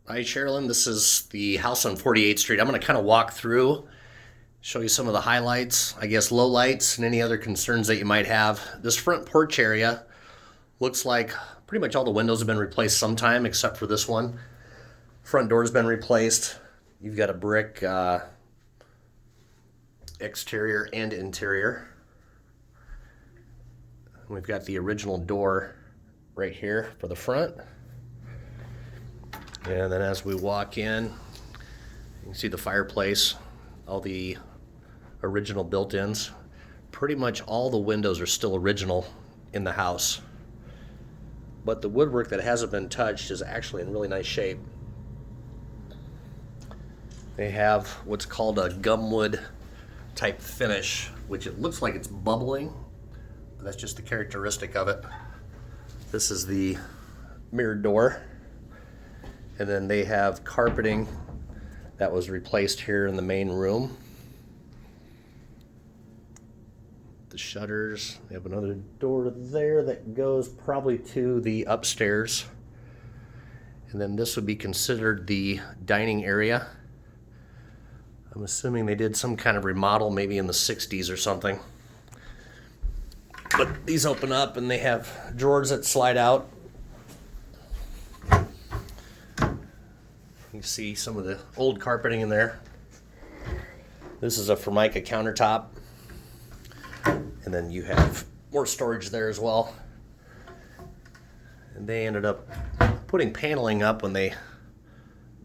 Hi, Sherilyn. This is the house on 48th Street. I'm going to kind of walk through, show you some of the highlights, I guess low lights, and any other concerns that you might have. This front porch area looks like pretty much all the windows have been replaced sometime except for this one. Front door's been replaced. You've got a brick exterior and interior. We've got the original door right here for the front. And then as we walk in, you can see the fireplace, all the original built-ins. Pretty much all the windows are still original in the house. But the woodwork that hasn't been touched is actually in really nice shape. They have what's called a gumwood type finish, which it looks like it's bubbling, but that's just the characteristic of it. This is the mirrored door. And then they have carpeting that was replaced here in the main room. The shutters, they have another door there that goes probably to the upstairs. And then this would be considered the dining area. I'm assuming they did some kind of remodel maybe in the 60s or something. But these open up and they have drawers that slide out. You can see some of the old carpeting in there. This is a Formica countertop. And then you have more storage there as well. And they ended up putting paneling up when they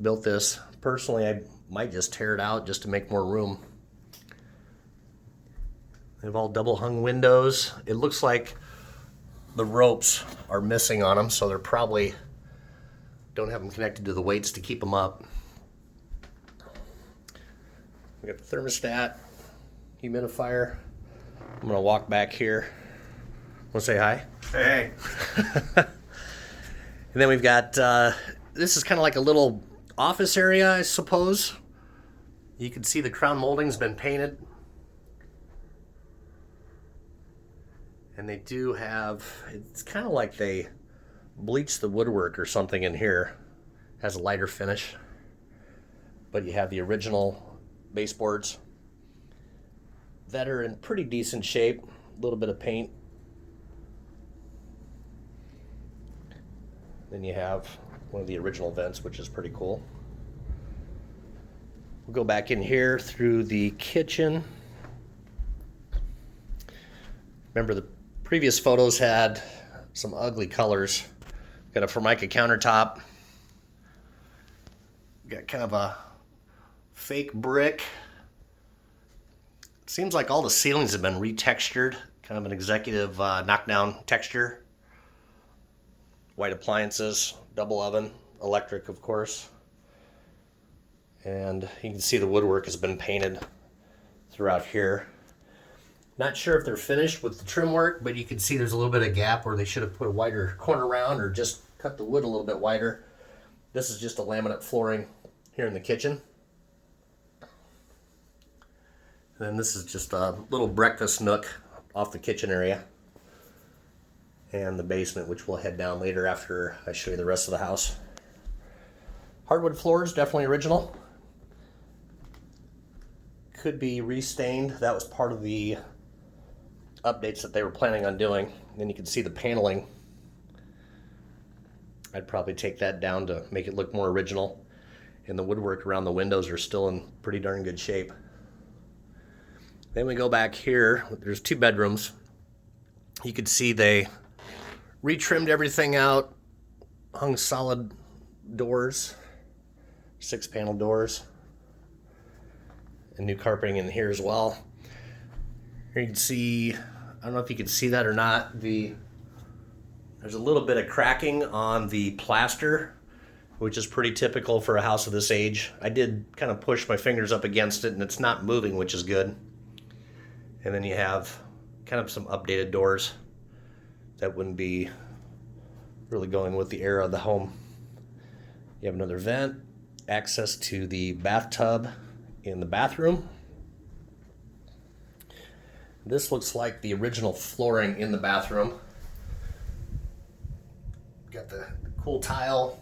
built this. Personally, I might just tear it out just to make more room. They have all double hung windows. It looks like the ropes are missing on them, so they're probably don't have them connected to the weights to keep them up. We got the thermostat, humidifier. I'm gonna walk back here. Want to say hi? Hey. And then we've got, this is kind of like a little office area, I suppose. You can see the crown molding's been painted. And they do have, it's kind of like they bleached the woodwork or something in here. Has a lighter finish. But you have the original baseboards that are in pretty decent shape. A little bit of paint. Then you have one of the original vents, which is pretty cool. We'll go back in here through the kitchen. Remember the previous photos had some ugly colors. Got a Formica countertop. Got kind of a fake brick. Seems like all the ceilings have been retextured. Kind of an executive knockdown texture. White appliances, double oven, electric of course. And you can see the woodwork has been painted throughout here. Not sure if they're finished with the trim work, but you can see there's a little bit of gap where they should have put a wider corner round or just cut the wood a little bit wider. This is just a laminate flooring here in the kitchen. And then this is just a little breakfast nook off the kitchen area. And the basement, which we'll head down later after I show you the rest of the house. Hardwood floors, definitely original. Could be restained. That was part of the updates that they were planning on doing. And then you can see the paneling. I'd probably take that down to make it look more original. And the woodwork around the windows are still in pretty darn good shape. Then we go back here. There's two bedrooms. You can see they retrimmed everything out, hung solid doors, 6-panel doors, and new carpeting in here as well. Here you can see, I don't know if you can see that or not, there's a little bit of cracking on the plaster, which is pretty typical for a house of this age. I did kind of push my fingers up against it and it's not moving, which is good. And then you have kind of some updated doors that wouldn't be really going with the era of the home. You have another vent, access to the bathtub in the bathroom. This looks like the original flooring in the bathroom. Got the cool tile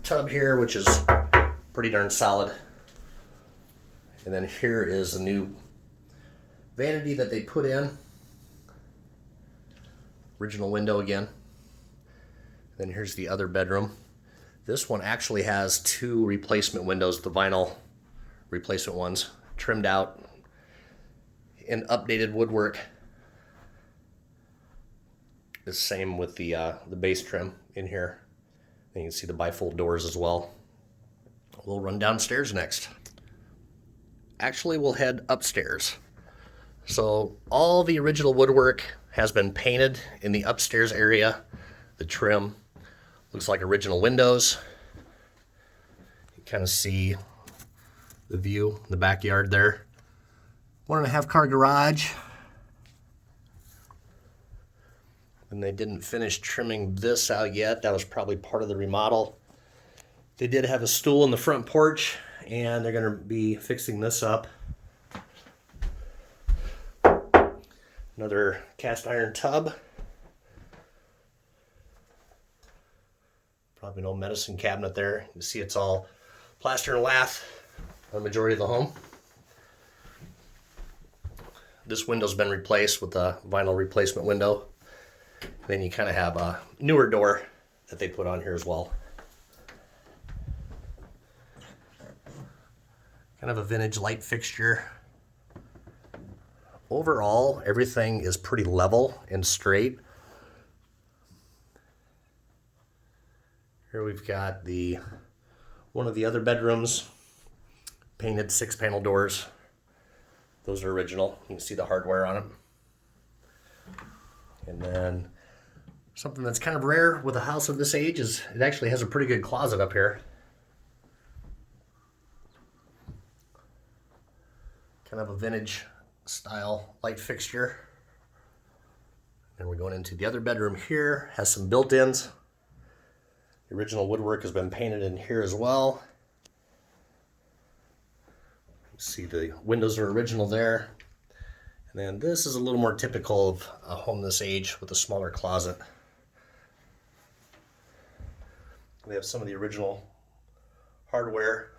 Tub here, which is pretty darn solid. And then here is a new vanity that they put in. Original window again. Then here's the other bedroom. This one actually has 2 replacement windows, the vinyl replacement ones, trimmed out in updated woodwork. The same with the base trim in here. And you can see the bifold doors as well. We'll run downstairs next. Actually, we'll head upstairs. So all the original woodwork has been painted in the upstairs area. The trim looks like original windows. You kind of see the view in the backyard there. 1.5 car garage. And they didn't finish trimming this out yet. That was probably part of the remodel. They did have a stool in the front porch, and they're going to be fixing this up. Another cast iron tub. Probably no medicine cabinet there. You can see it's all plaster and lath on the majority of the home. This window's been replaced with a vinyl replacement window. Then you kind of have a newer door that they put on here as well. Kind of a vintage light fixture. Overall, everything is pretty level and straight. Here we've got one of the other bedrooms, painted 6-panel doors. Those are original. You can see the hardware on them. And then something that's kind of rare with a house of this age is it actually has a pretty good closet up here. Kind of a vintage style light fixture. And we're going into the other bedroom here. Has some built-ins. The original woodwork has been painted in here as well. You see the windows are original there. And then this is a little more typical of a home this age with a smaller closet. We have some of the original hardware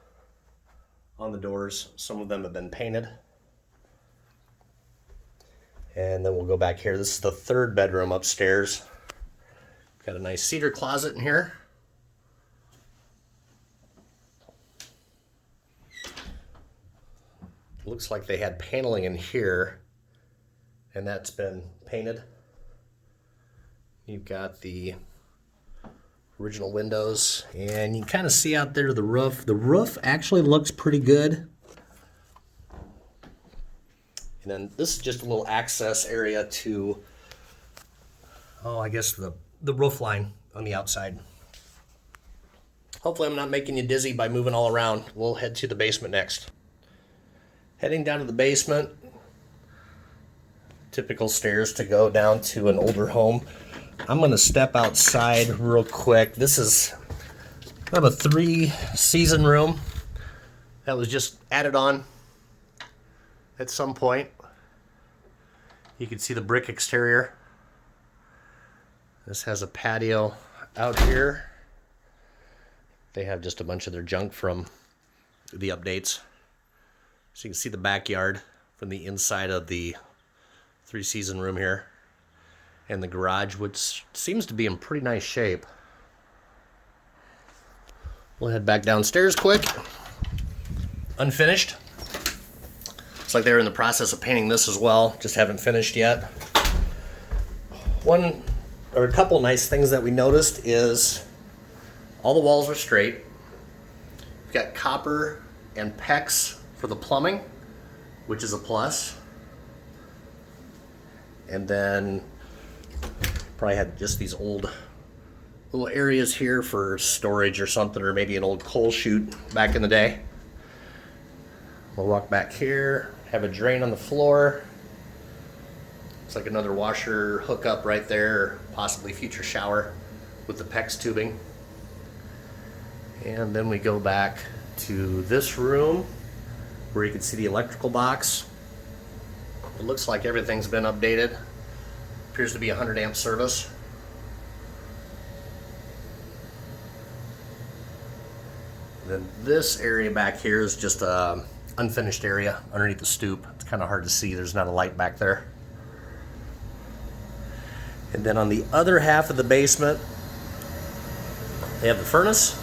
on the doors. Some of them have been painted. And then we'll go back here. This is the 3rd bedroom upstairs. Got a nice cedar closet in here. Looks like they had paneling in here, and that's been painted. You've got the original windows, and you can kind of see out there the roof. The roof actually looks pretty good. And then this is just a little access area to, I guess the roof line on the outside. Hopefully I'm not making you dizzy by moving all around. We'll head to the basement next. Heading down to the basement. Typical stairs to go down to an older home. I'm going to step outside real quick. This is kind of a 3-season room that was just added on at some point. You can see the brick exterior. This has a patio out here. They have just a bunch of their junk from the updates. So you can see the backyard from the inside of the 3-season room here. And the garage, which seems to be in pretty nice shape. We'll head back downstairs quick. Unfinished. Looks like they're in the process of painting this as well. Just haven't finished yet. One or a couple nice things that we noticed is all the walls are straight. We've got copper and PEX for the plumbing, which is a plus. And then probably had just these old little areas here for storage or something, or maybe an old coal chute back in the day. We'll walk back here, have a drain on the floor. It's like another washer hookup right there, or possibly future shower with the PEX tubing. And then we go back to this room where you can see the electrical box. It looks like everything's been updated. Appears to be a 100 amp service. Then this area back here is just a unfinished area underneath the stoop. It's kind of hard to see. There's not a light back there. And then on the other half of the basement, they have the furnace.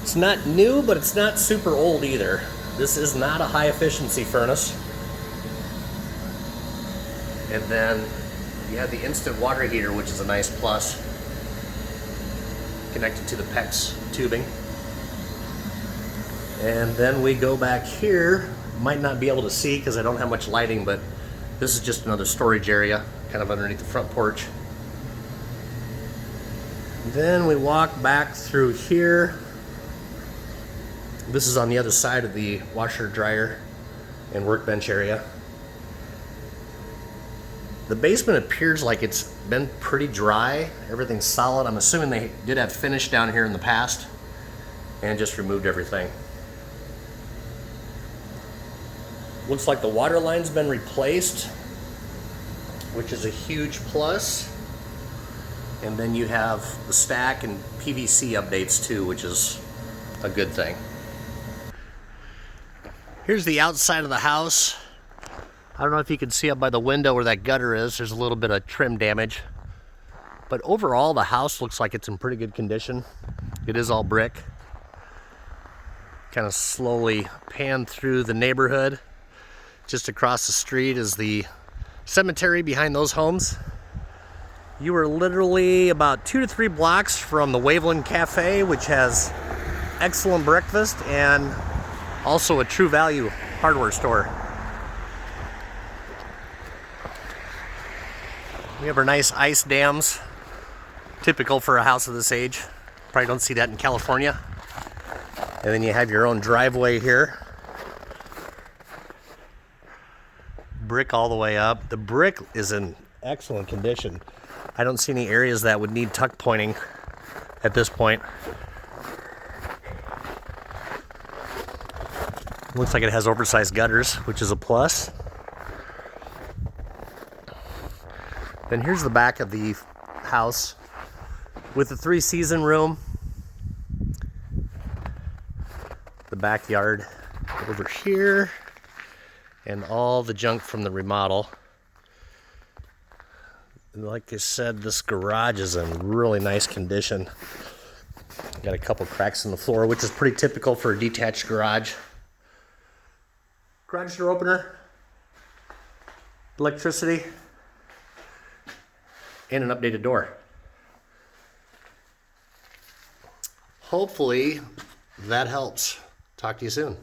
It's not new, but it's not super old either. This is not a high efficiency furnace. And then you have the instant water heater, which is a nice plus, connected to the PEX tubing. And then we go back here. Might not be able to see because I don't have much lighting, but this is just another storage area, kind of underneath the front porch. Then we walk back through here. This is on the other side of the washer, dryer, and workbench area. The basement appears like it's been pretty dry. Everything's solid. I'm assuming they did have finish down here in the past and just removed everything. Looks like the water line's been replaced, which is a huge plus. And then you have the stack and PVC updates too, which is a good thing. Here's the outside of the house. I don't know if you can see up by the window where that gutter is. There's a little bit of trim damage. But overall, the house looks like it's in pretty good condition. It is all brick. Kind of slowly pan through the neighborhood. Just across the street is the cemetery behind those homes. You are literally about 2 to 3 blocks from the Waveland Cafe, which has excellent breakfast and also a True Value hardware store. We have our nice ice dams, typical for a house of this age. Probably don't see that in California. And then you have your own driveway here. Brick all the way up. The brick is in excellent condition. I don't see any areas that would need tuck pointing at this point. Looks like it has oversized gutters, which is a plus. Then here's the back of the house with the 3-season room. The backyard over here. And all the junk from the remodel. Like I said, this garage is in really nice condition. Got a couple cracks in the floor, which is pretty typical for a detached garage. Garage door opener, electricity, and an updated door. Hopefully that helps. Talk to you soon.